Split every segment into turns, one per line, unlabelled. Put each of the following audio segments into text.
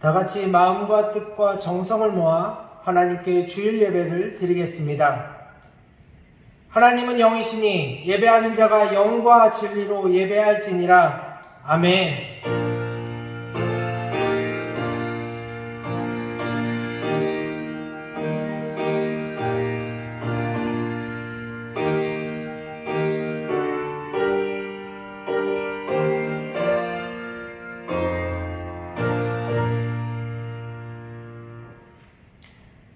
다 같이 마음과 뜻과 정성을 모아 하나님께 주일 예배를 드리겠습니다. 하나님은 영이시니 예배하는 자가 영과 진리로 예배할지니라. 아멘.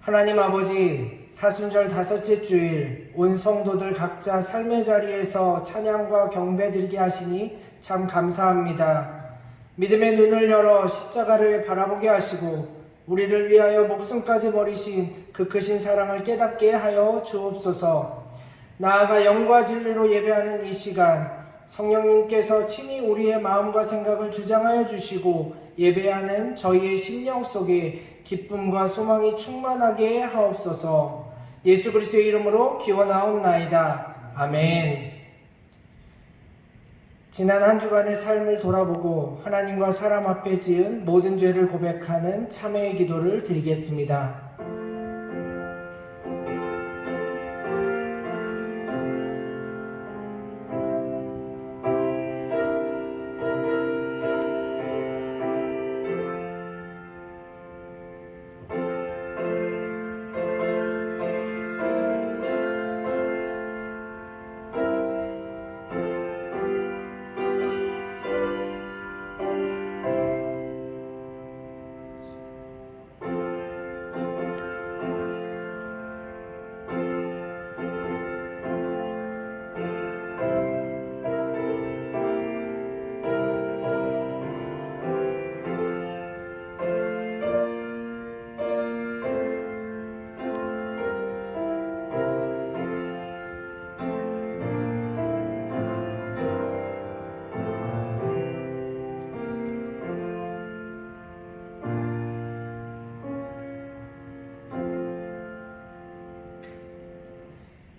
하나님 아버지, 사순절 다섯째 주일 온 성도들 각자 삶의 자리에서 찬양과 경배드리게 하시니 참 감사합니다. 믿음의 눈을 열어 십자가를 바라보게 하시고 우리를 위하여 목숨까지 버리신 그 크신 사랑을 깨닫게 하여 주옵소서. 나아가 영과 진리로 예배하는 이 시간, 성령님께서 친히 우리의 마음과 생각을 주장하여 주시고 예배하는 저희의 심령 속에 기쁨과 소망이 충만하게 하옵소서. 예수 그리스도의 이름으로 기원하옵나이다. 아멘. 지난 한 주간의 삶을 돌아보고 하나님과 사람 앞에 지은 모든 죄를 고백하는 참회의 기도를 드리겠습니다.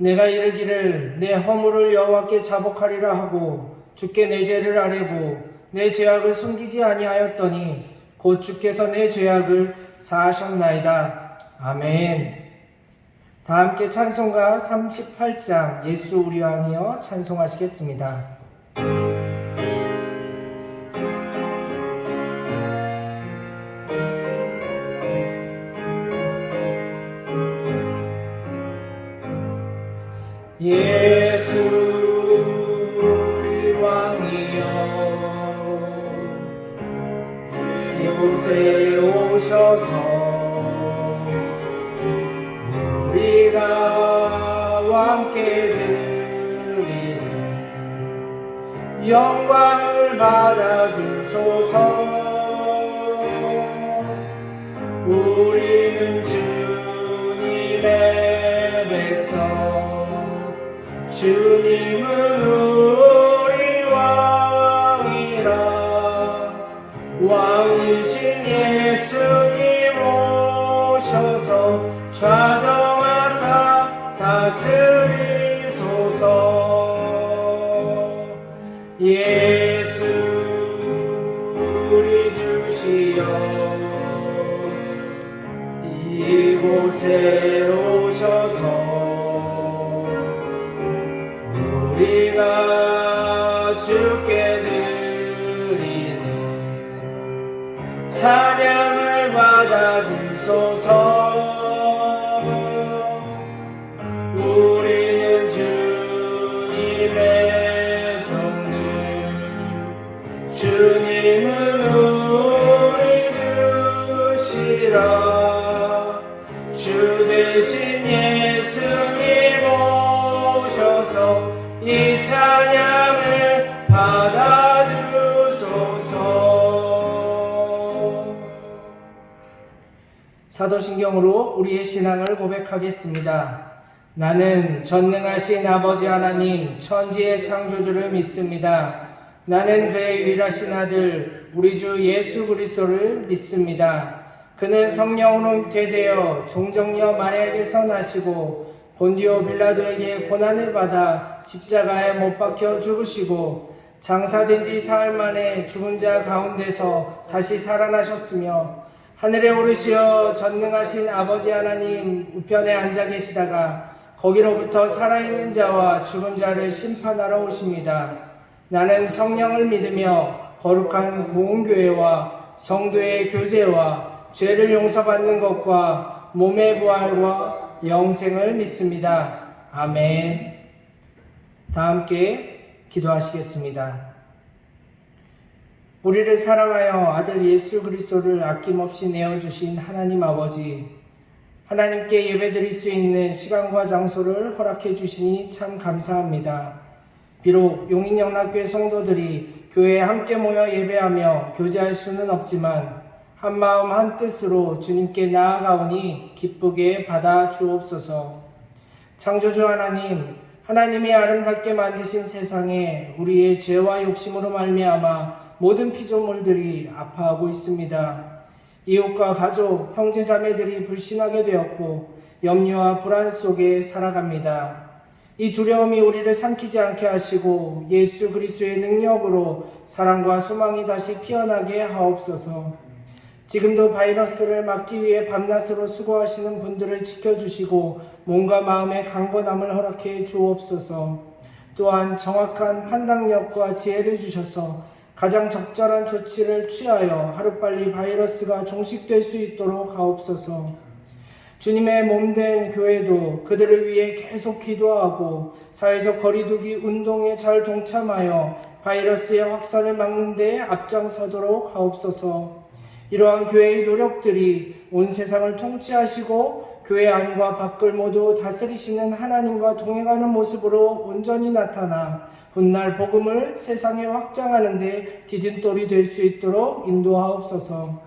내가 이르기를 내 허물을 여호와께 자복하리라 하고 주께 내 죄를 아뢰고 내 죄악을 숨기지 아니하였더니 곧 주께서 내 죄악을 사하셨나이다. 아멘. 다 함께 찬송가 38장 예수 우리 왕이여 찬송하시겠습니다. 예수 우리 왕이여 이곳에 오셔서 우리가 함께 드리는 영광을 받아주소서. 우리는 주님의 백성, 주님은 우리 왕이라. 왕이신 예수님 오셔서 좌정하사 다스리소서. 예수 우리 주시여 이곳에 오셔서 우리가 주께 드리는 찬양을 받아주소서. 우리는 주님의 종들, 주님은 우리 주시라. 주 대신 예수님 오셔서 이 찬양을 받아주소서. 사도신경으로 우리의 신앙을 고백하겠습니다. 나는 전능하신 아버지 하나님 천지의 창조주를 믿습니다. 나는 그의 유일하신 아들 우리 주 예수 그리스도를 믿습니다. 그는 성령으로 잉태되어 동정녀 마리아에게서 나시고 본디오 빌라도에게 고난을 받아 십자가에 못 박혀 죽으시고 장사된 지 사흘 만에 죽은 자 가운데서 다시 살아나셨으며 하늘에 오르시어 전능하신 아버지 하나님 우편에 앉아 계시다가 거기로부터 살아있는 자와 죽은 자를 심판하러 오십니다. 나는 성령을 믿으며 거룩한 공교회와 성도의 교제와 죄를 용서받는 것과 몸의 부활과 영생을 믿습니다. 아멘. 다 함께 기도하시겠습니다. 우리를 사랑하여 아들 예수 그리스도를 아낌없이 내어주신 하나님 아버지, 하나님께 예배드릴 수 있는 시간과 장소를 허락해 주시니 참 감사합니다. 비록 용인영락교회 성도들이 교회에 함께 모여 예배하며 교제할 수는 없지만 한마음 한뜻으로 주님께 나아가오니 기쁘게 받아 주옵소서. 창조주 하나님, 하나님이 아름답게 만드신 세상에 우리의 죄와 욕심으로 말미암아 모든 피조물들이 아파하고 있습니다. 이웃과 가족, 형제 자매들이 불신하게 되었고 염려와 불안 속에 살아갑니다. 이 두려움이 우리를 삼키지 않게 하시고 예수 그리스도의 능력으로 사랑과 소망이 다시 피어나게 하옵소서. 지금도 바이러스를 막기 위해 밤낮으로 수고하시는 분들을 지켜주시고 몸과 마음의 강건함을 허락해 주옵소서. 또한 정확한 판단력과 지혜를 주셔서 가장 적절한 조치를 취하여 하루빨리 바이러스가 종식될 수 있도록 하옵소서. 주님의 몸된 교회도 그들을 위해 계속 기도하고 사회적 거리두기 운동에 잘 동참하여 바이러스의 확산을 막는 데 앞장서도록 하옵소서. 이러한 교회의 노력들이 온 세상을 통치하시고 교회 안과 밖을 모두 다스리시는 하나님과 동행하는 모습으로 온전히 나타나 훗날 복음을 세상에 확장하는 데 디딤돌이 될 수 있도록 인도하옵소서.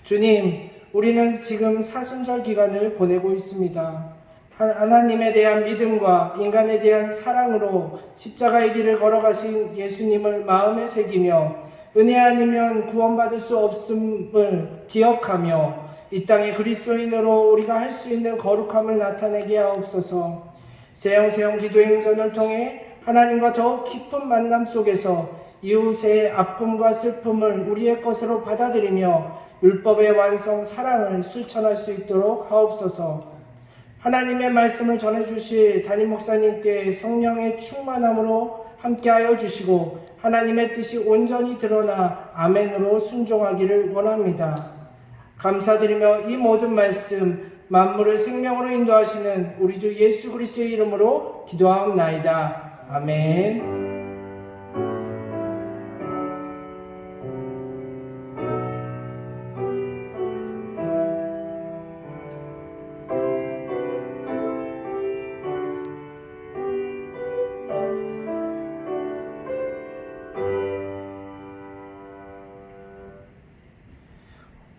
주님, 우리는 지금 사순절 기간을 보내고 있습니다. 하나님에 대한 믿음과 인간에 대한 사랑으로 십자가의 길을 걸어가신 예수님을 마음에 새기며 은혜 아니면 구원받을 수 없음을 기억하며 이 땅의 그리스도인으로 우리가 할 수 있는 거룩함을 나타내게 하옵소서. 세영세영 기도행전을 통해 하나님과 더욱 깊은 만남 속에서 이웃의 아픔과 슬픔을 우리의 것으로 받아들이며 율법의 완성 사랑을 실천할 수 있도록 하옵소서. 하나님의 말씀을 전해주실 담임 목사님께 성령의 충만함으로 함께하여 주시고 하나님의 뜻이 온전히 드러나 아멘으로 순종하기를 원합니다. 감사드리며 이 모든 말씀 만물을 생명으로 인도하시는 우리 주 예수 그리스도의 이름으로 기도하옵나이다. 아멘.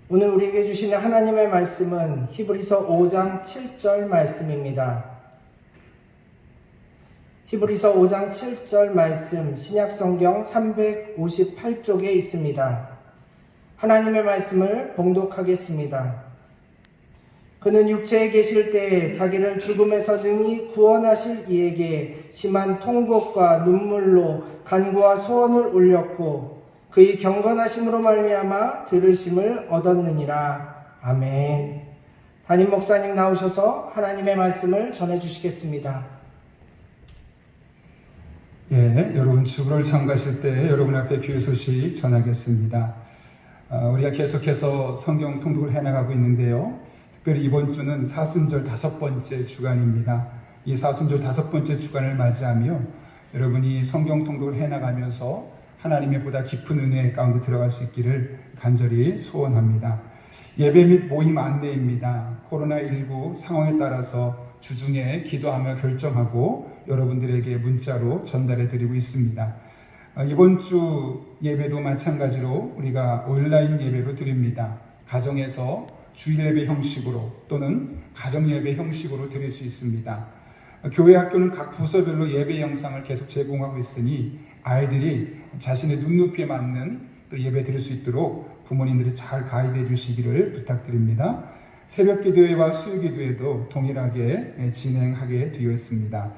오늘 우리에게 주시는 하나님의 말씀은 히브리서 5장 7절 말씀입니다. 히브리서 5장 7절 말씀 신약성경 358쪽에 있습니다. 하나님의 말씀을 봉독하겠습니다. 그는 육체에 계실 때에 자기를 죽음에서 능히 구원하실 이에게 심한 통곡과 눈물로 간구와 소원을 올렸고 그의 경건하심으로 말미암아 들으심을 얻었느니라. 아멘. 담임 목사님 나오셔서 하나님의 말씀을 전해주시겠습니다.
예, 여러분 주보를 참가하실 때 여러분 앞에 귀의 소식 전하겠습니다. 우리가 계속해서 성경 통독을 해나가고 있는데요. 특별히 이번 주는 사순절 5번째 주간입니다. 이 사순절 5번째 주간을 맞이하며 여러분이 성경 통독을 해나가면서 하나님의 보다 깊은 은혜 가운데 들어갈 수 있기를 간절히 소원합니다. 예배 및 모임 안내입니다. 코로나19 상황에 따라서 주중에 기도하며 결정하고 여러분들에게 문자로 전달해 드리고 있습니다. 이번 주 예배도 마찬가지로 우리가 온라인 예배로 드립니다. 가정에서 주일 예배 형식으로 또는 가정 예배 형식으로 드릴 수 있습니다. 교회 학교는 각 부서별로 예배 영상을 계속 제공하고 있으니 아이들이 자신의 눈높이에 맞는 또 예배 드릴 수 있도록 부모님들이 잘 가이드해 주시기를 부탁드립니다. 새벽 기도회와 수요 기도회도 동일하게 진행하게 되어 있습니다.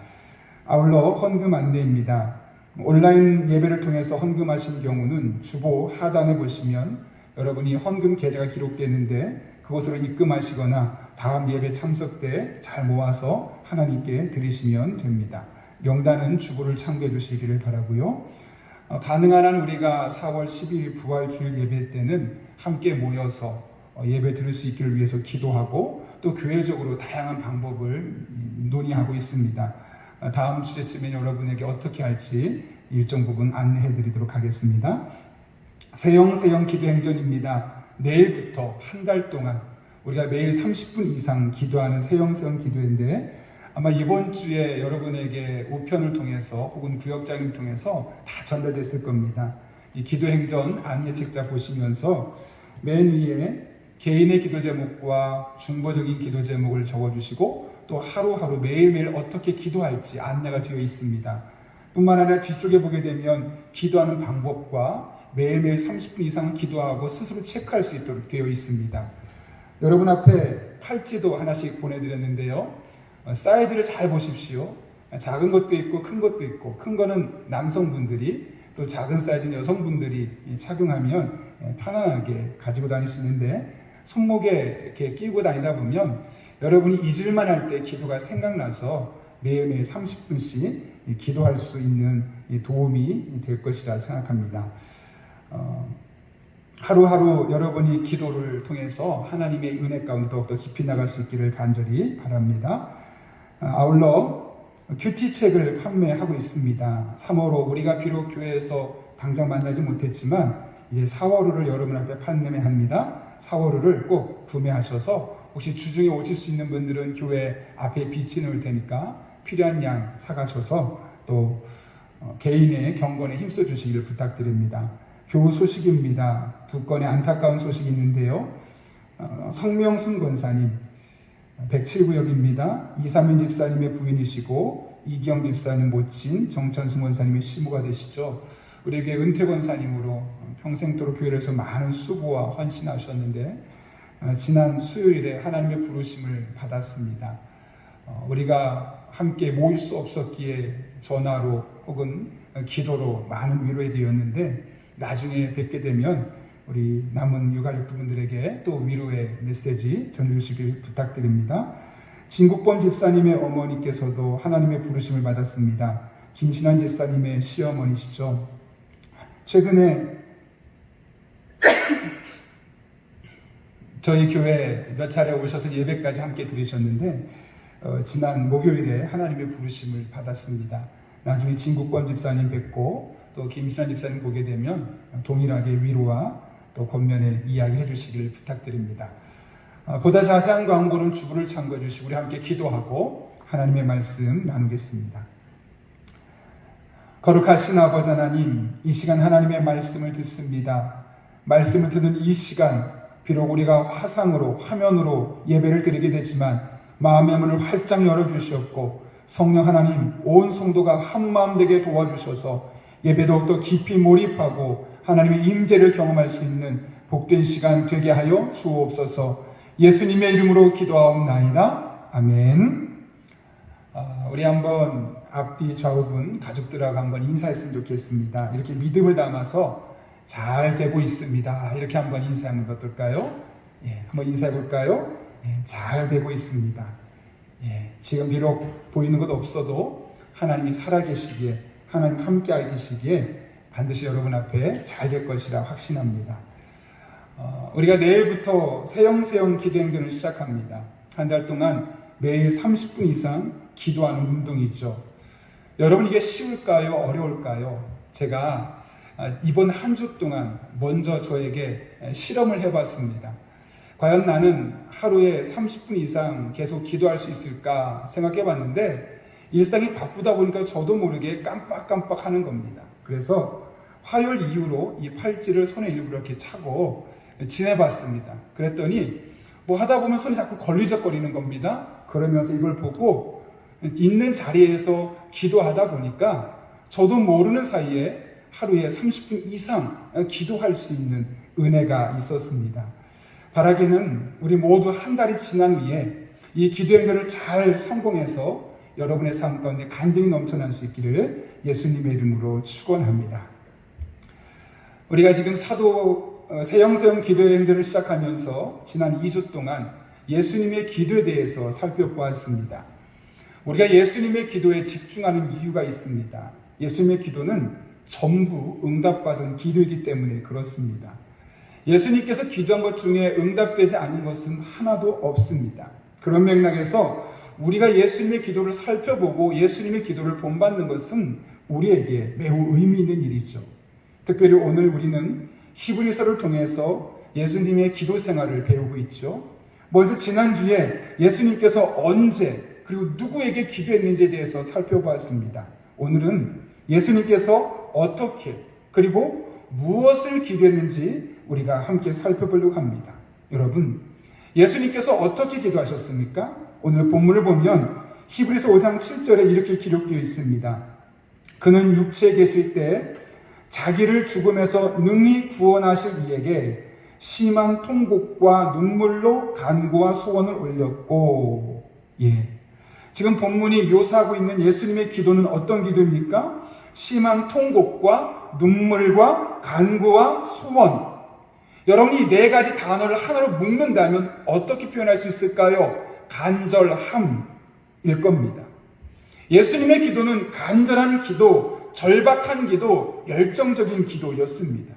아울러 헌금 안내입니다. 온라인 예배를 통해서 헌금하신 경우는 주보 하단에 보시면 여러분이 헌금 계좌가 기록되는데 그곳으로 입금하시거나 다음 예배 참석 때 잘 모아서 하나님께 드리시면 됩니다. 명단은 주보를 참고해 주시기를 바라고요. 가능한 한 우리가 4월 10일 부활주일 예배 때는 함께 모여서 예배 드릴 수 있기를 위해서 기도하고 또 교회적으로 다양한 방법을 논의하고 있습니다. 다음 주제쯤에 여러분에게 어떻게 할지 일정 부분 안내해 드리도록 하겠습니다. 세영 기도행전입니다. 내일부터 한 달 동안 우리가 매일 30분 이상 기도하는 세영 기도인데 아마 이번 주에 여러분에게 우편을 통해서 혹은 구역장을 통해서 다 전달됐을 겁니다. 이 기도행전 안내책자 보시면서 맨 위에 개인의 기도 제목과 중보적인 기도 제목을 적어주시고 또 하루하루 매일매일 어떻게 기도할지 안내가 되어 있습니다. 뿐만 아니라 뒤쪽에 보게 되면 기도하는 방법과 매일매일 30분 이상 기도하고 스스로 체크할 수 있도록 되어 있습니다. 여러분 앞에 팔찌도 하나씩 보내드렸는데요. 사이즈를 잘 보십시오. 작은 것도 있고 큰 것도 있고, 큰 거는 남성분들이, 또 작은 사이즈는 여성분들이 착용하면 편안하게 가지고 다닐 수 있는데, 손목에 이렇게 끼고 다니다 보면 여러분이 잊을만 할 때 기도가 생각나서 매일매일 30분씩 기도할 수 있는 도움이 될 것이라 생각합니다. 하루하루 여러분이 기도를 통해서 하나님의 은혜 가운데 더욱더 깊이 나갈 수 있기를 간절히 바랍니다. 아울러 큐티책을 판매하고 있습니다. 3월호 우리가 비록 교회에서 당장 만나지 못했지만 이제 4월호를 여러분 앞에 판매합니다. 4월호를 꼭 구매하셔서 혹시 주중에 오실 수 있는 분들은 교회 앞에 비치 놓을 테니까 필요한 양 사가셔서 또 개인의 경건에 힘써 주시기를 부탁드립니다. 교우 소식입니다. 두 건의 안타까운 소식이 있는데요. 성명순 권사님 107구역입니다. 이사민 집사님의 부인이시고 이기영 집사님 모친 정천순 권사님의 시모가 되시죠. 우리에게 은퇴 권사님으로 평생도록 교회에서 많은 수고와 헌신하셨는데 지난 수요일에 하나님의 부르심을 받았습니다. 우리가 함께 모일 수 없었기에 전화로 혹은 기도로 많은 위로해 드렸는데 나중에 뵙게 되면 우리 남은 유가족 분들에게 또 위로의 메시지 전해주시길 부탁드립니다. 진국범 집사님의 어머니께서도 하나님의 부르심을 받았습니다. 김신환 집사님의 시어머니시죠. 최근에 저희 교회 몇 차례 오셔서 예배까지 함께 드리셨는데 지난 목요일에 하나님의 부르심을 받았습니다. 나중에 진국범 집사님 뵙고 또 김신환 집사님 보게 되면 동일하게 위로와 또 권면의 이야기 해주시기를 부탁드립니다. 보다 자세한 광고는 주부를 참고해 주시고 우리 함께 기도하고 하나님의 말씀 나누겠습니다. 거룩하신 아버지 하나님, 이 시간 하나님의 말씀을 듣습니다. 말씀을 듣는 이 시간 비록 우리가 화상으로 화면으로 예배를 드리게 되지만 마음의 문을 활짝 열어주셨고 성령 하나님 온 성도가 한마음 되게 도와주셔서 예배 더욱더 깊이 몰입하고 하나님의 임재를 경험할 수 있는 복된 시간 되게 하여 주옵소서. 예수님의 이름으로 기도하옵나이다. 아멘. 우리 한번 앞뒤 좌우분 가족들하고 한번 인사했으면 좋겠습니다. 이렇게 믿음을 담아서 잘 되고 있습니다. 이렇게 한번 인사하는 것 어떨까요? 한번 인사해 볼까요? 잘 되고 있습니다. 지금 비록 보이는 것 없어도 하나님이 살아계시기에 하나님 함께 계시기에 반드시 여러분 앞에 잘 될 것이라 확신합니다. 우리가 내일부터 세영 기도행전을 시작합니다. 한 달 동안 매일 30분 이상 기도하는 운동이죠. 여러분 이게 쉬울까요? 어려울까요? 제가 이번 한 주 동안 먼저 저에게 실험을 해봤습니다. 과연 나는 하루에 30분 이상 계속 기도할 수 있을까 생각해봤는데 일상이 바쁘다 보니까 저도 모르게 깜빡깜빡 하는 겁니다. 그래서 화요일 이후로 이 팔찌를 손에 일부러 이렇게 차고 지내봤습니다. 그랬더니 뭐 하다 보면 손이 자꾸 걸리적거리는 겁니다. 그러면서 이걸 보고 있는 자리에서 기도하다 보니까 저도 모르는 사이에 하루에 30분 이상 기도할 수 있는 은혜가 있었습니다. 바라기는 우리 모두 한 달이 지난 후에 이 기도행전을 잘 성공해서 여러분의 삶 가운데 간증이 넘쳐날 수 있기를 예수님의 이름으로 축원합니다. 우리가 지금 사도 세영세영 기도의 행전을 시작하면서 지난 2주 동안 예수님의 기도에 대해서 살펴보았습니다. 우리가 예수님의 기도에 집중하는 이유가 있습니다. 예수님의 기도는 전부 응답받은 기도이기 때문에 그렇습니다. 예수님께서 기도한 것 중에 응답되지 않은 것은 하나도 없습니다. 그런 맥락에서 우리가 예수님의 기도를 살펴보고 예수님의 기도를 본받는 것은 우리에게 매우 의미 있는 일이죠. 특별히 오늘 우리는 히브리서를 통해서 예수님의 기도 생활을 배우고 있죠. 먼저 지난주에 예수님께서 언제 그리고 누구에게 기도했는지에 대해서 살펴보았습니다. 오늘은 예수님께서 어떻게 그리고 무엇을 기도했는지 우리가 함께 살펴보려고 합니다. 여러분, 예수님께서 어떻게 기도하셨습니까? 오늘 본문을 보면 히브리서 5장 7절에 이렇게 기록되어 있습니다. 그는 육체에 계실 때 자기를 죽음에서 능히 구원하실 이에게 심한 통곡과 눈물로 간구와 소원을 올렸고, 지금 본문이 묘사하고 있는 예수님의 기도는 어떤 기도입니까? 심한 통곡과 눈물과 간구와 소원. 여러분이 이 네 가지 단어를 하나로 묶는다면 어떻게 표현할 수 있을까요? 간절함일 겁니다. 예수님의 기도는 간절한 기도, 절박한 기도, 열정적인 기도였습니다.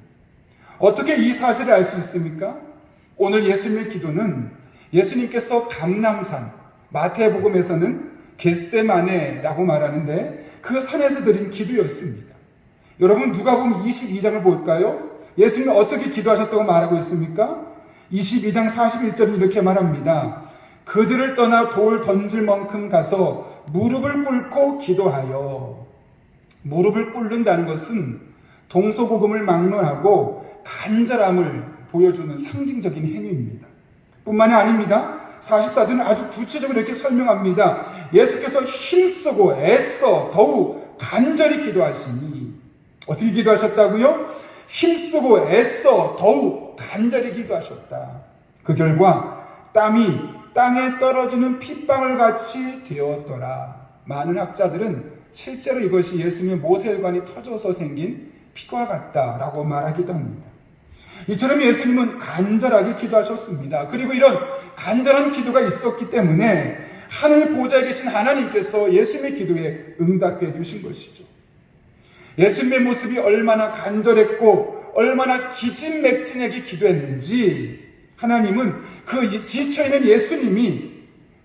어떻게 이 사실을 알 수 있습니까? 오늘 예수님의 기도는 예수님께서 감람산, 마태복음에서는 겟세마네라고 말하는데 그 산에서 드린 기도였습니다. 여러분, 누가복음 22장을 볼까요? 예수님이 어떻게 기도하셨다고 말하고 있습니까? 22장 41절은 이렇게 말합니다. 그들을 떠나 돌 던질 만큼 가서 무릎을 꿇고 기도하여. 무릎을 꿇는다는 것은 동서고금을 막론하고 간절함을 보여주는 상징적인 행위입니다. 뿐만이 아닙니다. 44절은 아주 구체적으로 이렇게 설명합니다. 예수께서 힘쓰고 애써 더욱 간절히 기도하시니. 어떻게 기도하셨다고요? 힘쓰고 애써 더욱 간절히 기도하셨다. 그 결과 땀이 땅에 떨어지는 핏방울 같이 되었더라. 많은 학자들은 실제로 이것이 예수님의 모세혈관이 터져서 생긴 피와 같다라고 말하기도 합니다. 이처럼 예수님은 간절하게 기도하셨습니다. 그리고 이런 간절한 기도가 있었기 때문에 하늘 보좌에 계신 하나님께서 예수님의 기도에 응답해 주신 것이죠. 예수님의 모습이 얼마나 간절했고 얼마나 기진맥진하게 기도했는지 하나님은 그 지쳐있는 예수님이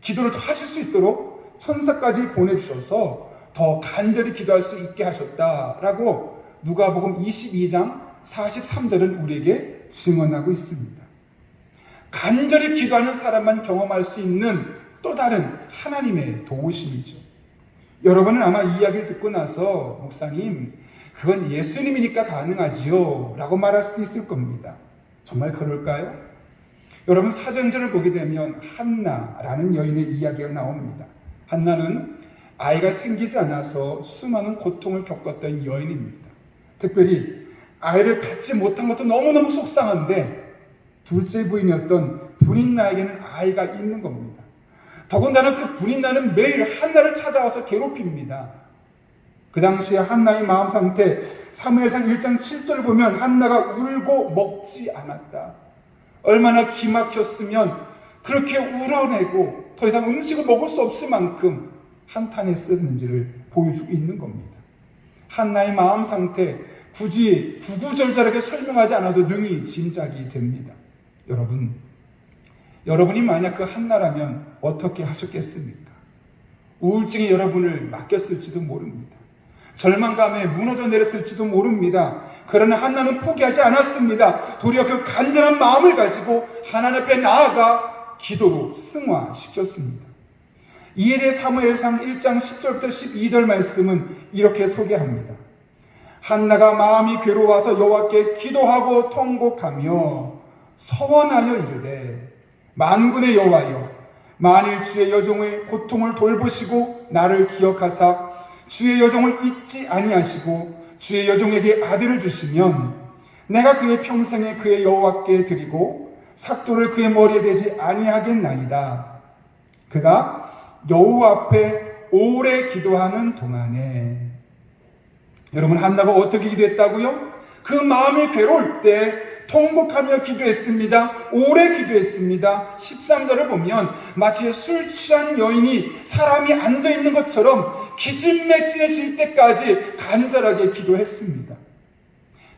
기도를 더 하실 수 있도록 천사까지 보내주셔서 더 간절히 기도할 수 있게 하셨다라고 누가복음 22장 43절은 우리에게 증언하고 있습니다. 간절히 기도하는 사람만 경험할 수 있는 또 다른 하나님의 도우심이죠. 여러분은 아마 이 이야기를 듣고 나서 목사님, 그건 예수님이니까 가능하지요 라고 말할 수도 있을 겁니다. 정말 그럴까요? 여러분, 사도행전을 보게 되면 한나라는 여인의 이야기가 나옵니다. 한나는 아이가 생기지 않아서 수많은 고통을 겪었던 여인입니다. 특별히 아이를 갖지 못한 것도 너무너무 속상한데 둘째 부인이었던 분인나에게는 아이가 있는 겁니다. 더군다나 그 분인나는 매일 한나를 찾아와서 괴롭힙니다. 그 당시에 한나의 마음 상태, 사무엘상 1장 7절 보면 한나가 울고 먹지 않았다. 얼마나 기막혔으면 그렇게 울어내고 더 이상 음식을 먹을 수 없을 만큼 한탄했었는지를 보여주고 있는 겁니다. 한나의 마음 상태, 굳이 구구절절하게 설명하지 않아도 능히 짐작이 됩니다. 여러분이 만약 그 한나라면 어떻게 하셨겠습니까? 우울증이 여러분을 맡겼을지도 모릅니다. 절망감에 무너져 내렸을지도 모릅니다. 그러나 한나는 포기하지 않았습니다. 도리어 그 간절한 마음을 가지고 하나님 앞에 나아가 기도로 승화시켰습니다. 이에 대해 사무엘상 1장 10절부터 12절 말씀은 이렇게 소개합니다. 한나가 마음이 괴로워서 여호와께 기도하고 통곡하며 서원하여 이르되 만군의 여호와여, 만일 주의 여종의 고통을 돌보시고 나를 기억하사 주의 여종을 잊지 아니하시고 주의 여종에게 아들을 주시면 내가 그의 평생에 그의 여호와께 드리고 삭도를 그의 머리에 대지 아니하겠나이다. 그가 여호와 앞에 오래 기도하는 동안에. 여러분, 한나가 어떻게 기도했다고요? 그 마음이 괴로울 때 통곡하며 기도했습니다. 오래 기도했습니다. 13절을 보면 마치 술 취한 여인이 사람이 앉아있는 것처럼 기진맥진해질 때까지 간절하게 기도했습니다.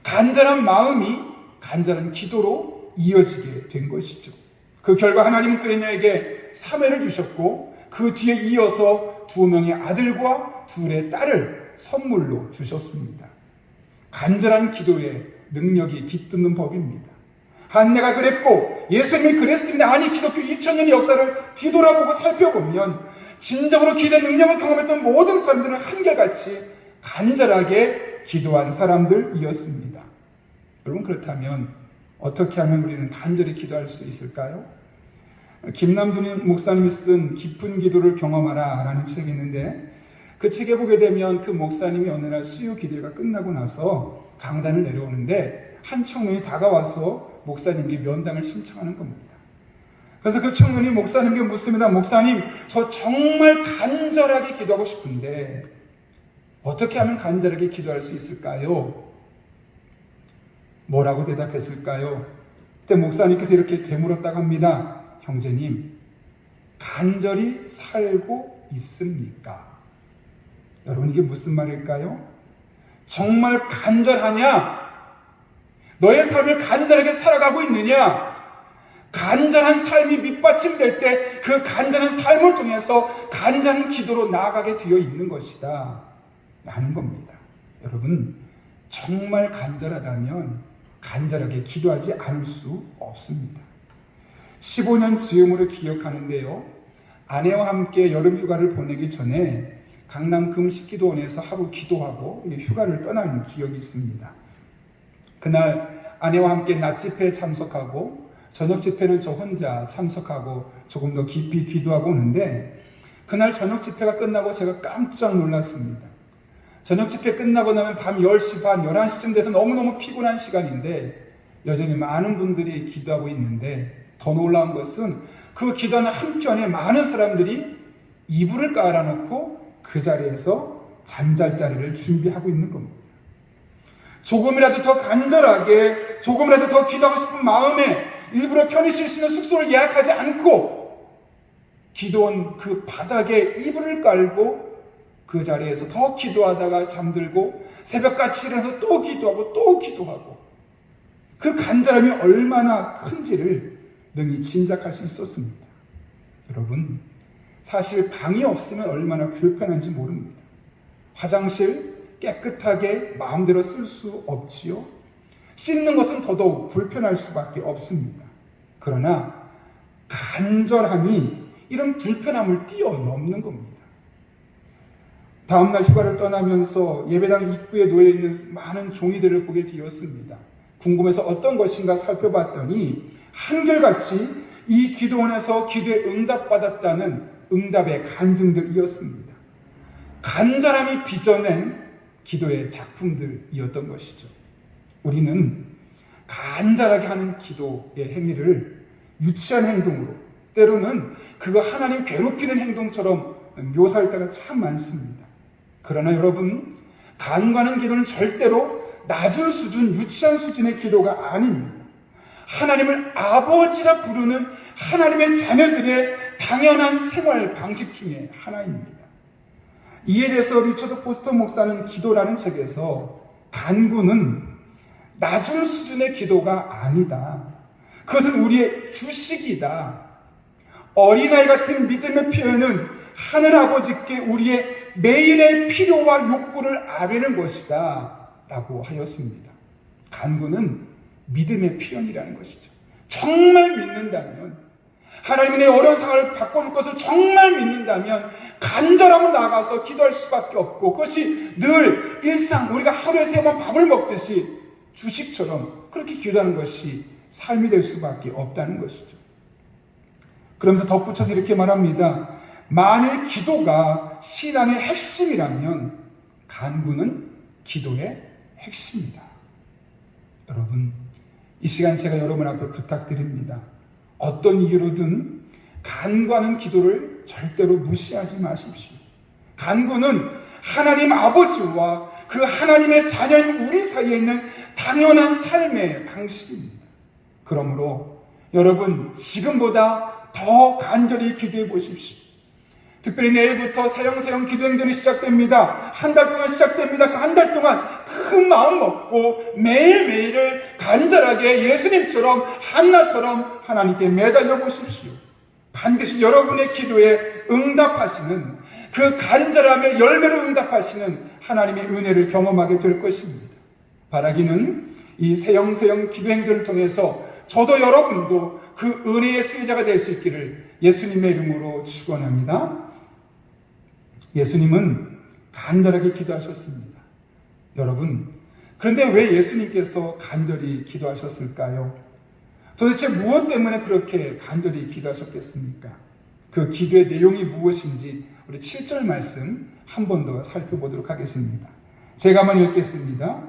간절한 마음이 간절한 기도로 이어지게 된 것이죠. 그 결과 하나님은 그녀에게 사매를 주셨고 그 뒤에 이어서 2명의 아들과 2의 딸을 선물로 주셨습니다. 간절한 기도에 능력이 깃드는 법입니다. 한내가 그랬고 예수님이 그랬습니다. 아니, 기독교 2000년의 역사를 뒤돌아보고 살펴보면 진정으로 기도의 능력을 경험했던 모든 사람들은 한결같이 간절하게 기도한 사람들이었습니다. 여러분, 그렇다면 어떻게 하면 우리는 간절히 기도할 수 있을까요? 김남준 목사님이 쓴 깊은 기도를 경험하라 라는 책이 있는데, 그 책에 보게 되면 그 목사님이 어느 날 수요 기도가 끝나고 나서 강단을 내려오는데 한 청년이 다가와서 목사님께 면담을 신청하는 겁니다. 그래서 그 청년이 목사님께 묻습니다. 목사님, 저 정말 간절하게 기도하고 싶은데 어떻게 하면 간절하게 기도할 수 있을까요? 뭐라고 대답했을까요? 그때 목사님께서 이렇게 되물었다고 합니다. 형제님, 간절히 살고 있습니까? 여러분, 이게 무슨 말일까요? 정말 간절하냐? 너의 삶을 간절하게 살아가고 있느냐? 간절한 삶이 밑받침될 때 그 간절한 삶을 통해서 간절한 기도로 나아가게 되어 있는 것이다 라는 겁니다. 여러분, 정말 간절하다면 간절하게 기도하지 않을 수 없습니다. 15년 즈음으로 기억하는데요, 아내와 함께 여름 휴가를 보내기 전에 강남 금식기도원에서 하루 기도하고 휴가를 떠난 기억이 있습니다. 그날 아내와 함께 낮 집회에 참석하고 저녁 집회는 저 혼자 참석하고 조금 더 깊이 기도하고 오는데, 그날 저녁 집회가 끝나고 제가 깜짝 놀랐습니다. 저녁 집회 끝나고 나면 밤 10시 반, 11시쯤 돼서 너무너무 피곤한 시간인데 여전히 많은 분들이 기도하고 있는데, 더 놀라운 것은 그 기도하는 한편에 많은 사람들이 이불을 깔아놓고 그 자리에서 잠잘 자리를 준비하고 있는 겁니다. 조금이라도 더 간절하게, 조금이라도 더 기도하고 싶은 마음에 일부러 편히 쉴 수 있는 숙소를 예약하지 않고 기도원 그 바닥에 이불을 깔고 그 자리에서 더 기도하다가 잠들고 새벽같이 일어나서 또 기도하고 또 기도하고, 그 간절함이 얼마나 큰지를 능히 짐작할 수 있었습니다. 여러분, 사실 방이 없으면 얼마나 불편한지 모릅니다. 화장실 깨끗하게 마음대로 쓸 수 없지요. 씻는 것은 더더욱 불편할 수밖에 없습니다. 그러나 간절함이 이런 불편함을 뛰어넘는 겁니다. 다음날 휴가를 떠나면서 예배당 입구에 놓여있는 많은 종이들을 보게 되었습니다. 궁금해서 어떤 것인가 살펴봤더니 한결같이 이 기도원에서 기도에 응답받았다는 응답의 간증들이었습니다. 간절함이 빚어낸 기도의 작품들이었던 것이죠. 우리는 간절하게 하는 기도의 행위를 유치한 행동으로, 때로는 그거 하나님 괴롭히는 행동처럼 묘사할 때가 참 많습니다. 그러나 여러분, 간구하는 기도는 절대로 낮은 수준, 유치한 수준의 기도가 아닙니다. 하나님을 아버지라 부르는 하나님의 자녀들의 당연한 생활 방식 중에 하나입니다. 이에 대해서 리처드 포스터 목사는 기도라는 책에서 간구는 낮은 수준의 기도가 아니다. 그것은 우리의 주식이다. 어린아이 같은 믿음의 표현은 하늘아버지께 우리의 매일의 필요와 욕구를 아뢰는 것이다 라고 하였습니다. 간구는 믿음의 표현이라는 것이죠. 정말 믿는다면, 하나님이 내 어려운 상황을 바꿔줄 것을 정말 믿는다면 간절함으로 나가서 기도할 수밖에 없고, 그것이 늘 일상, 우리가 하루에 3번 밥을 먹듯이 주식처럼 그렇게 기도하는 것이 삶이 될 수밖에 없다는 것이죠. 그러면서 덧붙여서 이렇게 말합니다. 만일 기도가 신앙의 핵심이라면 간구는 기도의 핵심이다. 여러분, 이 시간 제가 여러분 앞에 부탁드립니다. 어떤 이유로든 간구하는 기도를 절대로 무시하지 마십시오. 간구는 하나님 아버지와 그 하나님의 자녀인 우리 사이에 있는 당연한 삶의 방식입니다. 그러므로 여러분 지금보다 더 간절히 기도해 보십시오. 특별히 내일부터 사형사형 기도행전이 시작됩니다. 한 달 동안 시작됩니다. 그 한 달 동안 큰 마음 먹고 매일매일을 간절하게 예수님처럼 한나처럼 하나님께 매달려 보십시오. 반드시 여러분의 기도에 응답하시는, 그 간절함의 열매로 응답하시는 하나님의 은혜를 경험하게 될 것입니다. 바라기는 이 세영세영 기도행전을 통해서 저도 여러분도 그 은혜의 수혜자가 될 수 있기를 예수님의 이름으로 축원합니다. 예수님은 간절하게 기도하셨습니다. 여러분, 그런데 왜 예수님께서 간절히 기도하셨을까요? 도대체 무엇 때문에 그렇게 간절히 기도하셨겠습니까? 그 기도의 내용이 무엇인지 우리 7절 말씀 한 번 더 살펴보도록 하겠습니다. 제가 한번 읽겠습니다.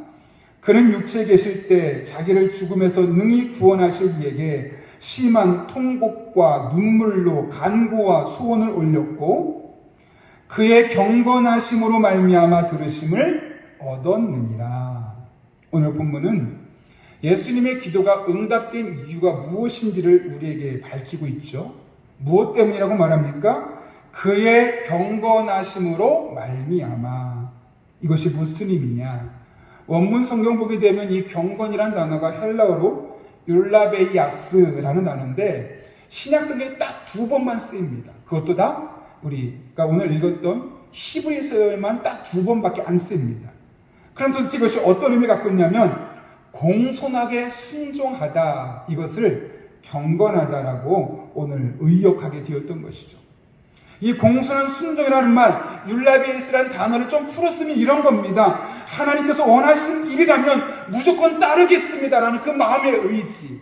그는 육체에 계실 때 자기를 죽음에서 능히 구원하실 이에게 심한 통곡과 눈물로 간구와 소원을 올렸고 그의 경건하심으로 말미암아 들으심을 얻었느니라. 오늘 본문은 예수님의 기도가 응답된 이유가 무엇인지를 우리에게 밝히고 있죠. 무엇 때문이라고 말합니까? 그의 경건하심으로 말미암아. 이것이 무슨 의미냐? 원문 성경 보게 되면 이 경건이라는 단어가 헬라어로 율라베이아스라는 단어인데 신약 성경에 딱 2번만 쓰입니다. 그것도 다 우리가 오늘 읽었던 히브리서에만 딱 2번밖에 안 쓰입니다. 그럼 도대체 이것이 어떤 의미를 갖고 있냐면 공손하게 순종하다, 이것을 경건하다라고 오늘 의역하게 되었던 것이죠. 이 공손한 순종이라는 말, 율라베이스라는 단어를 좀 풀었으면 이런 겁니다. 하나님께서 원하신 일이라면 무조건 따르겠습니다라는 그 마음의 의지.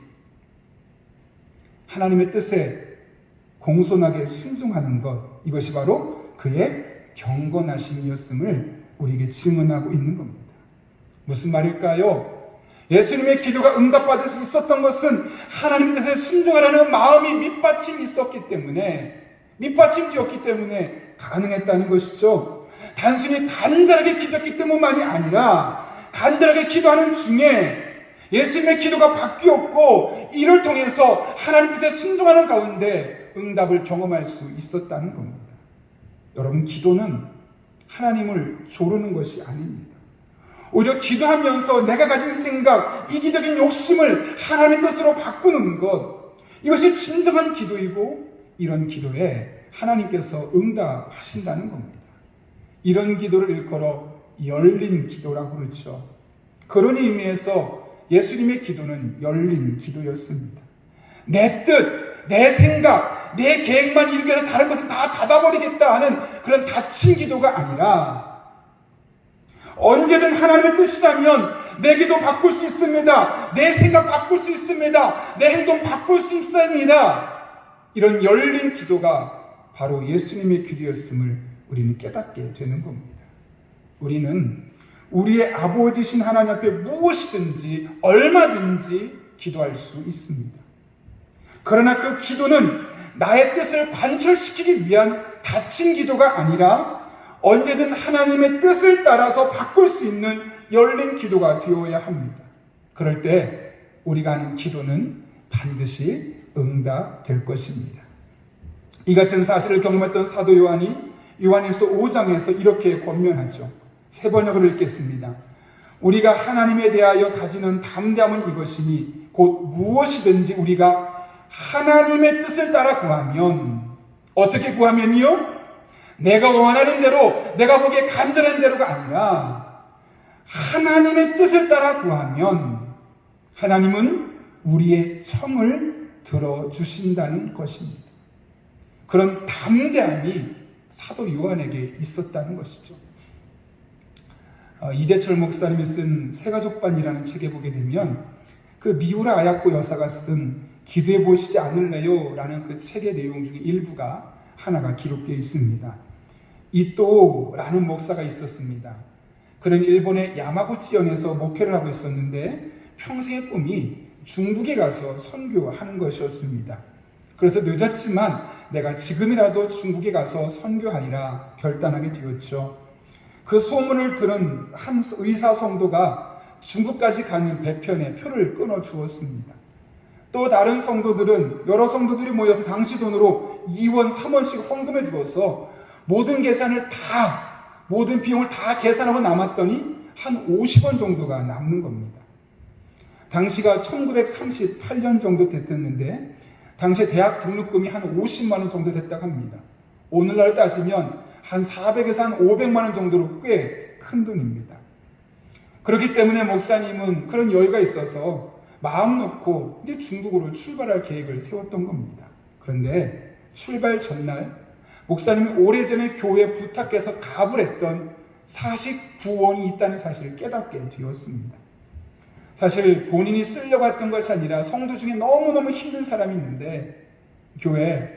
하나님의 뜻에 공손하게 순종하는 것, 이것이 바로 그의 경건하심이었음을 우리에게 증언하고 있는 겁니다. 무슨 말일까요? 예수님의 기도가 응답받을 수 있었던 것은 하나님 뜻에 순종하라는 마음이 밑받침이 있었기 때문에, 밑받침되었기 때문에 가능했다는 것이죠. 단순히 간절하게 기도했기 때문만이 아니라 간절하게 기도하는 중에 예수님의 기도가 바뀌었고 이를 통해서 하나님 뜻에 순종하는 가운데 응답을 경험할 수 있었다는 겁니다. 여러분, 기도는 하나님을 조르는 것이 아닙니다. 오히려 기도하면서 내가 가진 생각, 이기적인 욕심을 하나님의 뜻으로 바꾸는 것, 이것이 진정한 기도이고 이런 기도에 하나님께서 응답하신다는 겁니다. 이런 기도를 일컬어 열린 기도라고 그러죠. 그런 의미에서 예수님의 기도는 열린 기도였습니다. 내 뜻, 내 생각, 내 계획만 이루기 위해서 다른 것을 다 닫아버리겠다 하는 그런 닫힌 기도가 아니라 언제든 하나님의 뜻이라면 내 기도 바꿀 수 있습니다. 내 생각 바꿀 수 있습니다. 내 행동 바꿀 수 있습니다. 이런 열린 기도가 바로 예수님의 기도였음을 우리는 깨닫게 되는 겁니다. 우리는 우리의 아버지신 하나님 앞에 무엇이든지 얼마든지 기도할 수 있습니다. 그러나 그 기도는 나의 뜻을 관철시키기 위한 닫힌 기도가 아니라 언제든 하나님의 뜻을 따라서 바꿀 수 있는 열린 기도가 되어야 합니다. 그럴 때 우리가 하는 기도는 반드시 응답될 것입니다. 이 같은 사실을 경험했던 사도 요한이 요한일서 5장에서 이렇게 권면하죠. 세 번역으로 읽겠습니다. 우리가 하나님에 대하여 가지는 담대함은 이것이니 곧 무엇이든지 우리가 하나님의 뜻을 따라 구하면, 어떻게 구하면요? 내가 원하는 대로, 내가 보기에 간절한 대로가 아니라 하나님의 뜻을 따라 구하면 하나님은 우리의 청을 들어주신다는 것입니다. 그런 담대함이 사도 요한에게 있었다는 것이죠. 이재철 목사님이 쓴 새가족반이라는 책에 보게 되면 그 미우라 아야코 여사가 쓴 기도해 보시지 않을래요? 라는 그 책의 내용 중에 일부가 하나가 기록되어 있습니다. 이또라는 목사가 있었습니다. 그는 일본의 야마구치현에서 목회를 하고 있었는데 평생의 꿈이 중국에 가서 선교하는 것이었습니다. 그래서 늦었지만 내가 지금이라도 중국에 가서 선교하리라 결단하게 되었죠. 그 소문을 들은 한 의사 성도가 중국까지 가는 배편에 표를 끊어 주었습니다. 또 다른 성도들은 여러 성도들이 모여서 당시 돈으로 2원, 3원씩 헌금해 주어서 모든 비용을 다 계산하고 남았더니 한 50원 정도가 남는 겁니다. 당시가 1938년 정도 됐는데 당시에 대학 등록금이 한 50만 원 정도 됐다고 합니다. 오늘날 따지면 한 400에서 한 500만 원 정도로 꽤 큰 돈입니다. 그렇기 때문에 목사님은 그런 여유가 있어서 마음 놓고 이제 중국으로 출발할 계획을 세웠던 겁니다. 그런데 출발 전날 목사님이 오래전에 교회에 부탁해서 가불했던 49원이 있다는 사실을 깨닫게 되었습니다. 사실 본인이 쓰려고 했던 것이 아니라 성도 중에 너무너무 힘든 사람이 있는데 교회에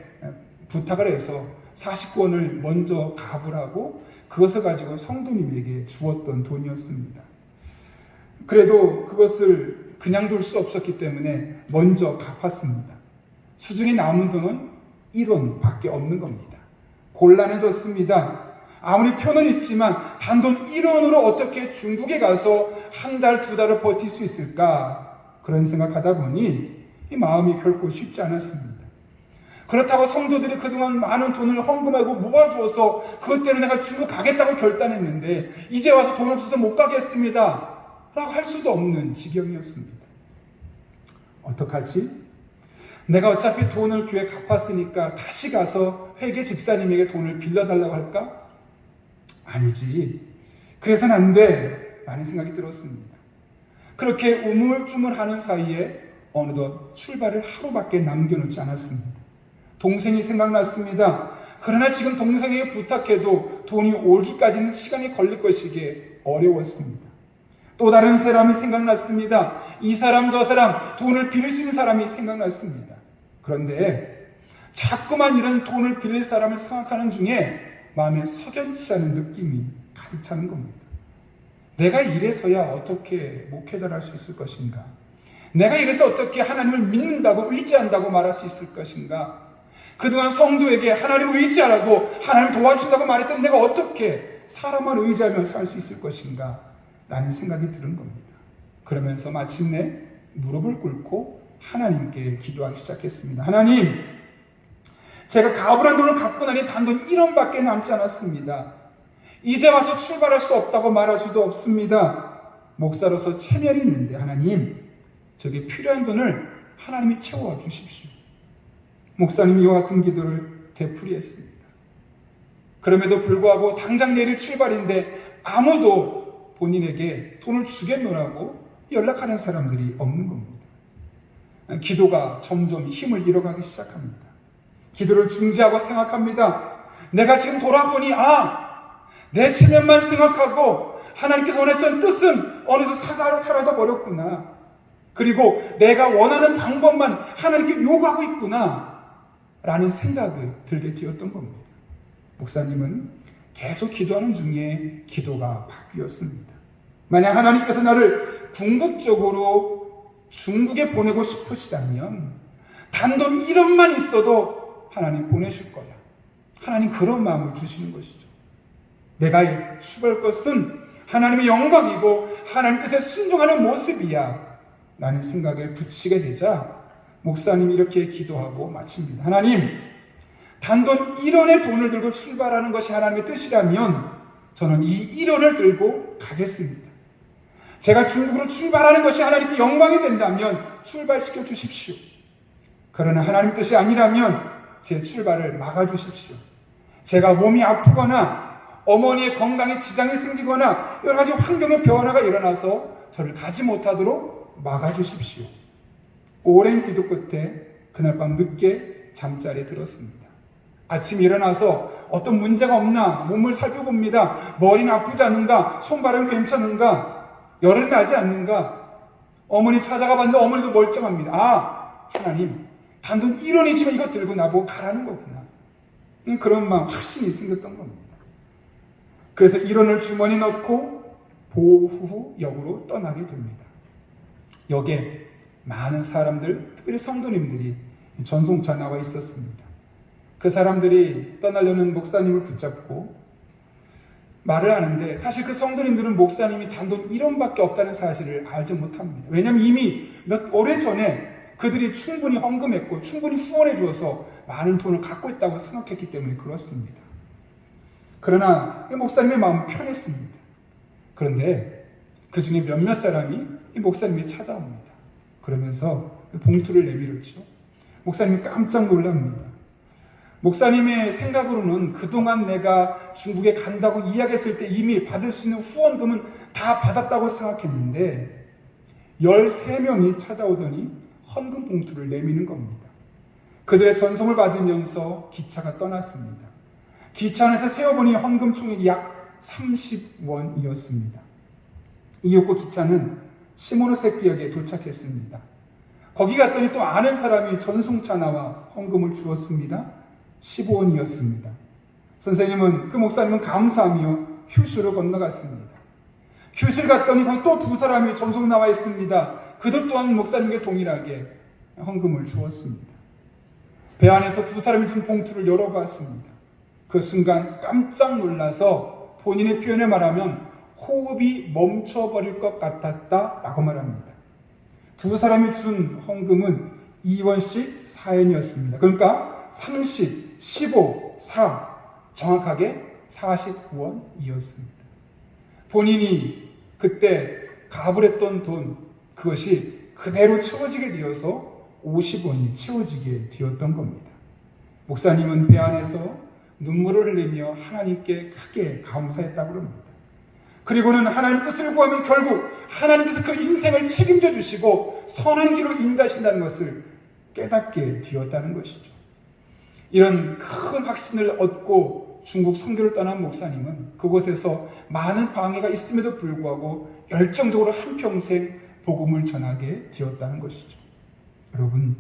부탁을 해서 49원을 먼저 가불하고 그것을 가지고 성도님에게 주었던 돈이었습니다. 그래도 그것을 그냥 둘 수 없었기 때문에 먼저 갚았습니다. 수중에 남은 돈은 1원밖에 없는 겁니다. 곤란해졌습니다. 아무리 표는 있지만 단돈 1원으로 어떻게 중국에 가서 한 달, 두 달을 버틸 수 있을까? 그런 생각하다 보니 이 마음이 결코 쉽지 않았습니다. 그렇다고 성도들이 그동안 많은 돈을 헌금하고 모아주어서 그것 때문에 내가 중국 가겠다고 결단했는데 이제 와서 돈 없어서 못 가겠습니다 라고 할 수도 없는 지경이었습니다. 어떡하지? 내가 어차피 돈을 교회 갚았으니까 다시 가서 회계 집사님에게 돈을 빌려달라고 할까? 아니지. 그래서는 안 돼 라는 생각이 들었습니다. 그렇게 우물쭈물하는 사이에 어느덧 출발을 하루밖에 남겨놓지 않았습니다. 동생이 생각났습니다. 그러나 지금 동생에게 부탁해도 돈이 오기까지는 시간이 걸릴 것이기에 어려웠습니다. 또 다른 사람이 생각났습니다. 이 사람 저 사람 돈을 빌릴 수 있는 사람이 생각났습니다. 그런데 자꾸만 이런 돈을 빌릴 사람을 생각하는 중에 마음에 석연치 않은 느낌이 가득 차는 겁니다. 내가 이래서야 어떻게 목회자를 할 수 있을 것인가? 내가 이래서 어떻게 하나님을 믿는다고 의지한다고 말할 수 있을 것인가? 그동안 성도에게 하나님을 의지하라고 하나님 도와준다고 말했던 내가 어떻게 사람을 의지하며 살 수 있을 것인가? 라는 생각이 드는 겁니다. 그러면서 마침내 무릎을 꿇고 하나님께 기도하기 시작했습니다. 하나님, 제가 가불한 돈을 갖고 나니 단돈 1원밖에 남지 않았습니다. 이제 와서 출발할 수 없다고 말할 수도 없습니다. 목사로서 체면이 있는데 하나님, 저게 필요한 돈을 하나님이 채워주십시오. 목사님이 이와 같은 기도를 되풀이했습니다. 그럼에도 불구하고 당장 내일 출발인데 아무도 본인에게 돈을 주겠노라고 연락하는 사람들이 없는 겁니다. 기도가 점점 힘을 잃어가기 시작합니다. 기도를 중지하고 생각합니다. 내가 지금 돌아보니 내 체면만 생각하고 하나님께서 원하셨던 뜻은 어느새 사라져 버렸구나. 그리고 내가 원하는 방법만 하나님께 요구하고 있구나 라는 생각을 들게 되었던 겁니다. 목사님은 계속 기도하는 중에 기도가 바뀌었습니다. 만약 하나님께서 나를 궁극적으로 중국에 보내고 싶으시다면 단돈 1원만 있어도 하나님 보내실 거야. 하나님 그런 마음을 주시는 것이죠. 내가 추구할 것은 하나님의 영광이고 하나님 뜻에 순종하는 모습이야 라는 생각을 굳히게 되자 목사님이 이렇게 기도하고 마칩니다. 하나님, 단돈 1원의 돈을 들고 출발하는 것이 하나님의 뜻이라면 저는 이 1원을 들고 가겠습니다. 제가 중국으로 출발하는 것이 하나님께 영광이 된다면 출발시켜 주십시오. 그러나 하나님의 뜻이 아니라면 제 출발을 막아주십시오. 제가 몸이 아프거나 어머니의 건강에 지장이 생기거나 여러 가지 환경의 변화가 일어나서 저를 가지 못하도록 막아주십시오. 오랜 기도 끝에 그날 밤 늦게 잠자리에 들었습니다. 아침 일어나서 어떤 문제가 없나 몸을 살펴봅니다. 머리는 아프지 않는가? 손발은 괜찮은가? 열은 나지 않는가? 어머니 찾아가 봤는데 어머니도 멀쩡합니다. 하나님, 단돈 1원이지만 이거 들고 나보고 가라는 거구나. 그런 마음 확신이 생겼던 겁니다. 그래서 1원을 주머니 넣고 보후역으로 떠나게 됩니다. 역에 많은 사람들, 특별히 성도님들이 전송차 나와 있었습니다. 그 사람들이 떠나려는 목사님을 붙잡고 말을 하는데 사실 그 성도님들은 목사님이 단돈 1원밖에 없다는 사실을 알지 못합니다. 왜냐하면 이미 몇 오래 전에 그들이 충분히 헌금했고 충분히 후원해 주어서 많은 돈을 갖고 있다고 생각했기 때문에 그렇습니다. 그러나 이 목사님의 마음은 편했습니다. 그런데 그 중에 몇몇 사람이 이 목사님이 찾아옵니다. 그러면서 봉투를 내밀었죠. 목사님이 깜짝 놀랍니다. 목사님의 생각으로는 그동안 내가 중국에 간다고 이야기했을 때 이미 받을 수 있는 후원금은 다 받았다고 생각했는데 13명이 찾아오더니 헌금 봉투를 내미는 겁니다. 그들의 전송을 받으면서 기차가 떠났습니다. 기차 안에서 세어보니 헌금 총액이 약 30원이었습니다. 이윽고 기차는 시모노세키역에 도착했습니다. 거기 갔더니 또 아는 사람이 전송차 나와 헌금을 주었습니다. 15원이었습니다. 선생님은, 그 목사님은 감사하며 휴슈로 건너갔습니다. 휴슈를 갔더니 거기 또 두 사람이 전송 나와 있습니다. 그들 또한 목사님에게 동일하게 헌금을 주었습니다. 배 안에서 두 사람이 준 봉투를 열어봤습니다. 그 순간 깜짝 놀라서 본인의 표현에 말하면 호흡이 멈춰버릴 것 같았다 라고 말합니다. 두 사람이 준 헌금은 2원씩 4원이었습니다. 그러니까 30, 15, 4 정확하게 49원이었습니다. 본인이 그때 가불했던 돈, 그것이 그대로 채워지게 되어서 50원이 채워지게 되었던 겁니다. 목사님은 배 안에서 눈물을 흘리며 하나님께 크게 감사했다고 합니다. 그리고는 하나님 뜻을 구하면 결국 하나님께서 그 인생을 책임져 주시고 선한 길로 인도하신다는 것을 깨닫게 되었다는 것이죠. 이런 큰 확신을 얻고 중국 선교를 떠난 목사님은 그곳에서 많은 방해가 있음에도 불구하고 열정적으로 한평생 복음을 전하게 되었다는 것이죠. 여러분,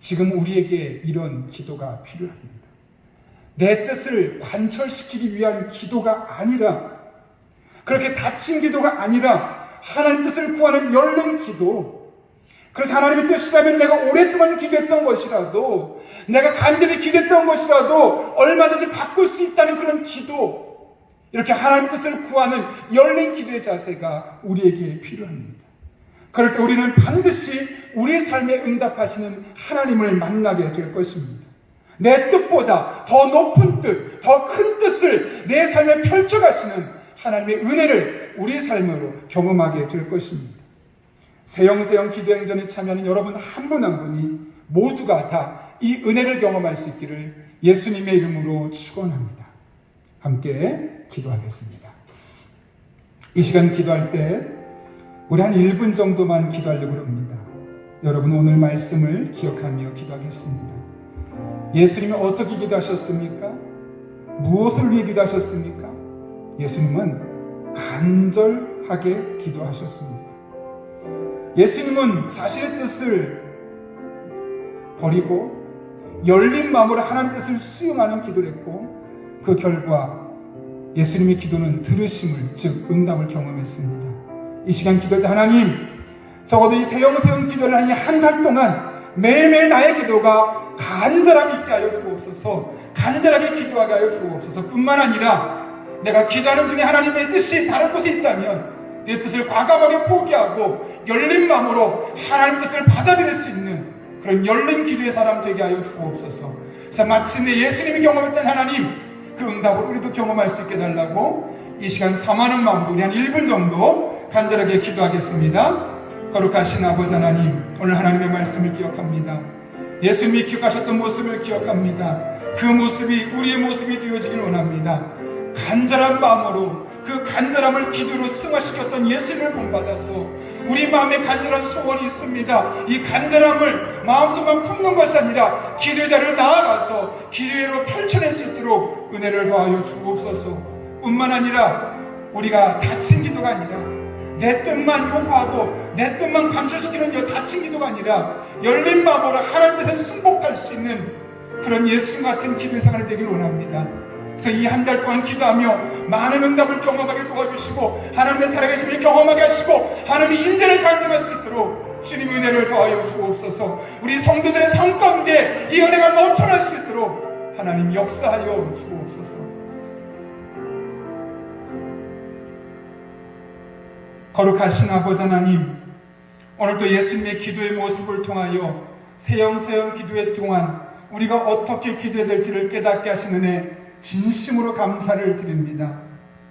지금 우리에게 이런 기도가 필요합니다. 내 뜻을 관철시키기 위한 기도가 아니라, 그렇게 닫힌 기도가 아니라 하나님 뜻을 구하는 열린 기도. 그래서 하나님의 뜻이라면 내가 오랫동안 기도했던 것이라도, 내가 간절히 기도했던 것이라도 얼마든지 바꿀 수 있다는 그런 기도, 이렇게 하나님 뜻을 구하는 열린 기도의 자세가 우리에게 필요합니다. 그럴 때 우리는 반드시 우리의 삶에 응답하시는 하나님을 만나게 될 것입니다. 내 뜻보다 더 높은 뜻, 더 큰 뜻을 내 삶에 펼쳐가시는 하나님의 은혜를 우리의 삶으로 경험하게 될 것입니다. 세영세영 기도행전에 참여하는 여러분 한 분 한 분이 모두가 다 이 은혜를 경험할 수 있기를 예수님의 이름으로 축원합니다. 함께 기도하겠습니다. 이 시간 기도할 때 우리 한 1분 정도만 기도하려고 합니다. 여러분 오늘 말씀을 기억하며 기도하겠습니다. 예수님이 어떻게 기도하셨습니까? 무엇을 위해 기도하셨습니까? 예수님은 간절하게 기도하셨습니다. 예수님은 자신의 뜻을 버리고 열린 마음으로 하나님 뜻을 수용하는 기도를 했고, 그 결과 예수님의 기도는 들으심을, 즉 응답을 경험했습니다. 이 시간 기도할 때 하나님, 적어도 이 세영세영 기도를 하니 한 달 동안 매일매일 나의 기도가 간절함 있게 하여 주옵소서, 간절하게 기도하게 하여 주옵소서. 뿐만 아니라 내가 기도하는 중에 하나님의 뜻이 다른 곳에 있다면 내 뜻을 과감하게 포기하고 열린 마음으로 하나님 뜻을 받아들일 수 있는 그런 열린 기도의 사람 되게 하여 주옵소서. 그래서 마침내 예수님이 경험했던 하나님, 그 응답을 우리도 경험할 수 있게 달라고 이 시간 사모하는 마음으로 우리 한 1분 정도 간절하게 기도하겠습니다. 거룩하신 아버지 하나님, 오늘 하나님의 말씀을 기억합니다. 예수님이 기억하셨던 모습을 기억합니다. 그 모습이 우리의 모습이 되어지길 원합니다. 간절한 마음으로 그 간절함을 기도로 승화시켰던 예수님을 본받아서 우리 마음에 간절한 소원이 있습니다. 이 간절함을 마음속만 품는 것이 아니라 기도의 자리로 나아가서 기도로 펼쳐낼 수 있도록 은혜를 더하여 주옵소서. 뿐만 아니라 우리가 닫힌 기도가 아니라 내 뜻만 요구하고 내 뜻만 감춰시키는 닫힌 기도가 아니라 열린 마음으로 하나님 뜻에 승복할 수 있는 그런 예수님 같은 기도의 생활이 되길 원합니다. 그래서 이 한 달 동안 기도하며 많은 응답을 경험하게 도와주시고 하나님의 살아계심을 경험하게 하시고 하나님의 인대를 간증할 수 있도록 주님의 은혜를 더하여 주옵소서. 우리 성도들의 삶 가운데 이 은혜가 넘쳐날 수 있도록 하나님 역사하여 주옵소서. 거룩하신 아버지 하나님, 오늘도 예수님의 기도의 모습을 통하여 세영세영 기도의 동안 우리가 어떻게 기도해야 될지를 깨닫게 하시는 은혜 진심으로 감사를 드립니다.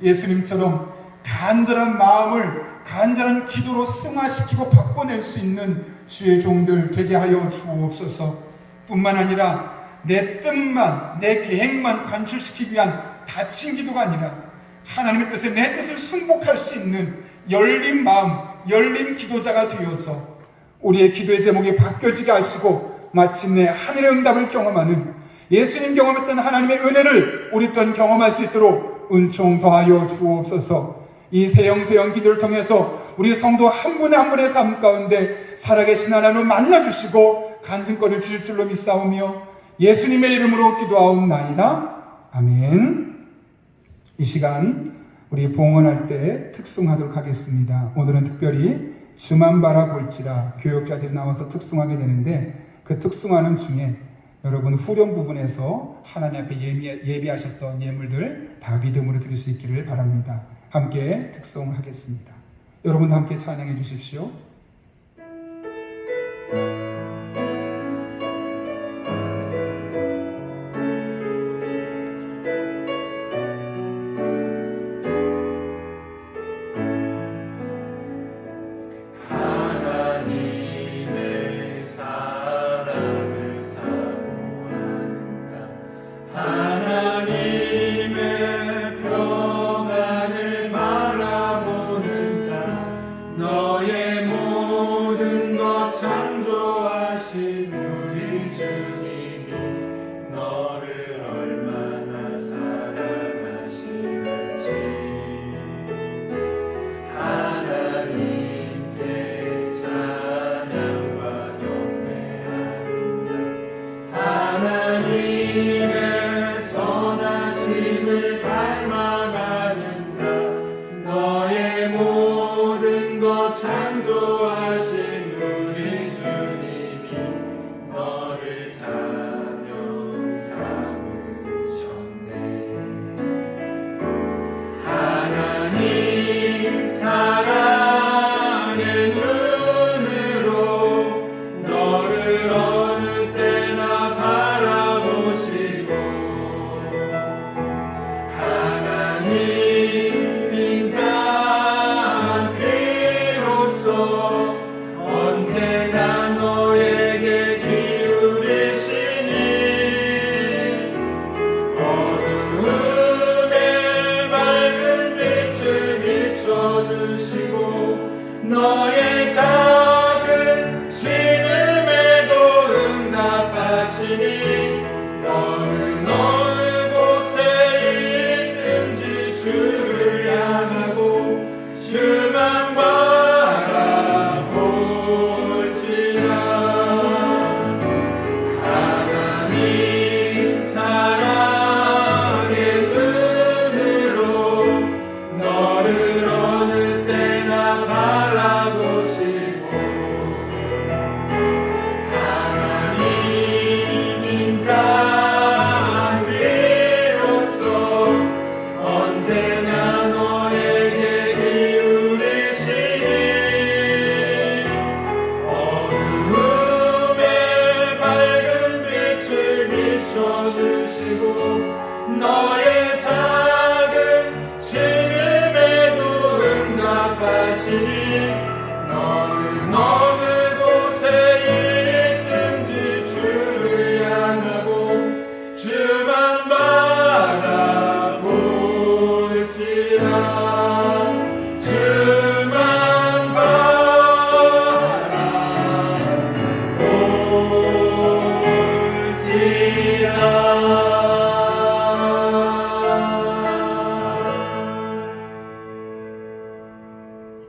예수님처럼 간절한 마음을 간절한 기도로 승화시키고 바꿔낼 수 있는 주의 종들 되게 하여 주옵소서. 뿐만 아니라 내 뜻만, 내 계획만 관철시키기 위한 닫힌 기도가 아니라 하나님의 뜻에 내 뜻을 승복할 수 있는 열린 마음, 열린 기도자가 되어서 우리의 기도의 제목이 바뀌어지게 하시고 마침내 하늘의 응답을 경험하는, 예수님 경험했던 하나님의 은혜를 우리 또한 경험할 수 있도록 은총 더하여 주옵소서. 이 세영세영 기도를 통해서 우리 성도 한 분의 한 분의 삶 가운데 살아계신 하나님을 만나주시고 간증거리를 주실 줄로 믿사오며 예수님의 이름으로 기도하옵나이다. 아멘. 이 시간 우리 봉헌할 때 특송하도록 하겠습니다. 오늘은 특별히 주만 바라볼지라 교역자들이 나와서 특송하게 되는데, 그 특송하는 중에 여러분 후렴 부분에서 하나님 앞에 예비하셨던 예물들 다 믿음으로 드릴 수 있기를 바랍니다. 함께 특송하겠습니다. 여러분도 함께 찬양해 주십시오.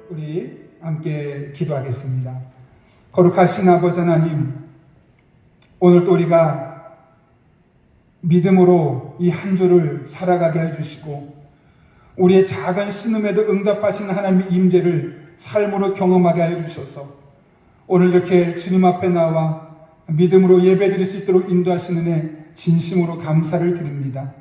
우리 함께 기도하겠습니다. 거룩하신 아버지 하나님, 오늘도 우리가 믿음으로 이 한 주를 살아가게 해주시고 우리의 작은 신음에도 응답하시는 하나님의 임재를 삶으로 경험하게 해주셔서 오늘 이렇게 주님 앞에 나와 믿음으로 예배드릴 수 있도록 인도하시는 애 진심으로 감사를 드립니다.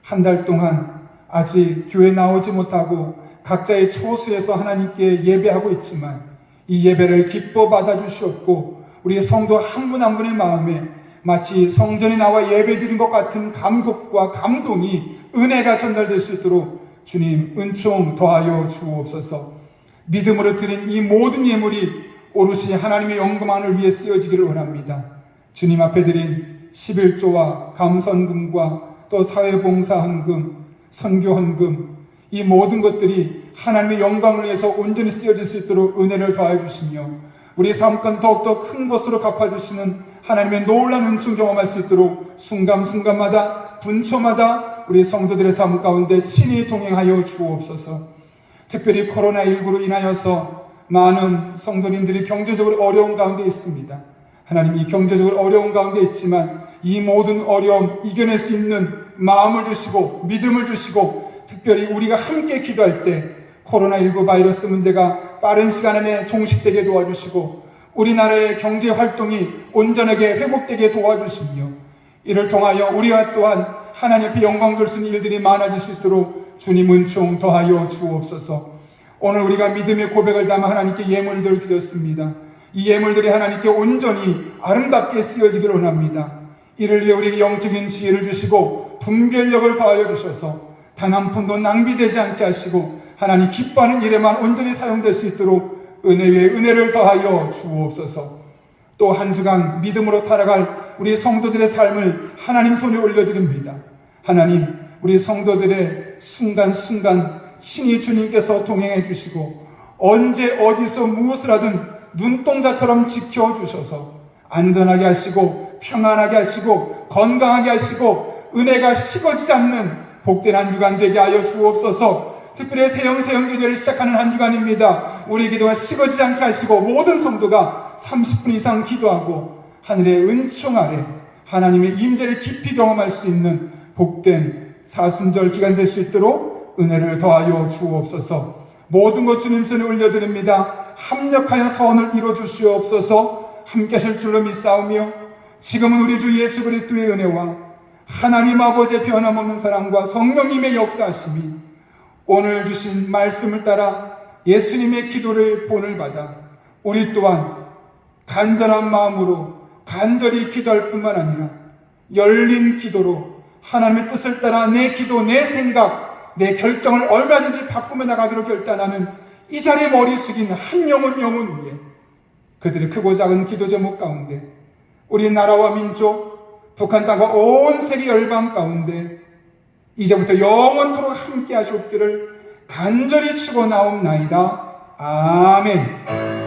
한 달 동안 아직 교회 나오지 못하고 각자의 처소에서 하나님께 예배하고 있지만 이 예배를 기뻐 받아주시옵고 우리 성도 한 분 한 분의 마음에 마치 성전에 나와 예배드린 것 같은 감격과 감동이 은혜가 전달될 수 있도록 주님 은총 더하여 주옵소서. 믿음으로 드린 이 모든 예물이 오롯이 하나님의 영광을 위해 쓰여지기를 원합니다. 주님 앞에 드린 11조와 감선금과 또 사회봉사헌금, 선교헌금, 이 모든 것들이 하나님의 영광을 위해서 온전히 쓰여질 수 있도록 은혜를 더하여 주시며 우리 삶 가운데 더욱더 큰 것으로 갚아주시는 하나님의 놀라운 은총 경험할 수 있도록 순간순간마다 분초마다 우리 성도들의 삶 가운데 친히 동행하여 주옵소서. 특별히 코로나19로 인하여서 많은 성도님들이 경제적으로 어려운 가운데 있습니다. 하나님, 이 경제적으로 어려운 가운데 있지만 이 모든 어려움 이겨낼 수 있는 마음을 주시고 믿음을 주시고 특별히 우리가 함께 기도할 때 코로나19 바이러스 문제가 빠른 시간 안에 종식되게 도와주시고 우리나라의 경제 활동이 온전하게 회복되게 도와주시며 이를 통하여 우리가 또한 하나님 앞에 영광 돌 수 있는 일들이 많아질 수 있도록 주님 은총 더하여 주옵소서. 오늘 우리가 믿음의 고백을 담아 하나님께 예물들을 드렸습니다. 이 예물들이 하나님께 온전히 아름답게 쓰여지기를 원합니다. 이를 위해 우리에게 영적인 지혜를 주시고 분별력을 더하여 주셔서 단 한 푼도 낭비되지 않게 하시고 하나님 기뻐하는 일에만 온전히 사용될 수 있도록 은혜 위에 은혜를 더하여 주옵소서. 또 한 주간 믿음으로 살아갈 우리 성도들의 삶을 하나님 손에 올려드립니다. 하나님, 우리 성도들의 순간순간 친히 주님께서 동행해 주시고 언제 어디서 무엇을 하든 눈동자처럼 지켜주셔서 안전하게 하시고 평안하게 하시고 건강하게 하시고 은혜가 식어지지 않는 복된 한 주간 되게 하여 주옵소서. 특별히 세영세영 교제를 시작하는 한 주간입니다. 우리 기도가 식어지지 않게 하시고 모든 성도가 30분 이상 기도하고 하늘의 은총 아래 하나님의 임재를 깊이 경험할 수 있는 복된 사순절 기간 될 수 있도록 은혜를 더하여 주옵소서. 모든 것 주님 손에 올려드립니다. 합력하여 선을 이루어 주시옵소서. 함께 하실 줄로 믿사오며 지금은 우리 주 예수 그리스도의 은혜와 하나님 아버지의 변함없는 사랑과 성령님의 역사하심이 오늘 주신 말씀을 따라 예수님의 기도를 본을 받아 우리 또한 간절한 마음으로 간절히 기도할 뿐만 아니라 열린 기도로 하나님의 뜻을 따라 내 기도, 내 생각, 내 결정을 얼마든지 바꾸며 나가기로 결단하는 이 자리에 머리 숙인 한 영혼 위에 그들의 크고 작은 기도 제목 가운데 우리 나라와 민족, 북한 땅과 온 세계 열방 가운데 이제부터 영원토록 함께 하시옵기를 간절히 축원하옵나이다. 아멘.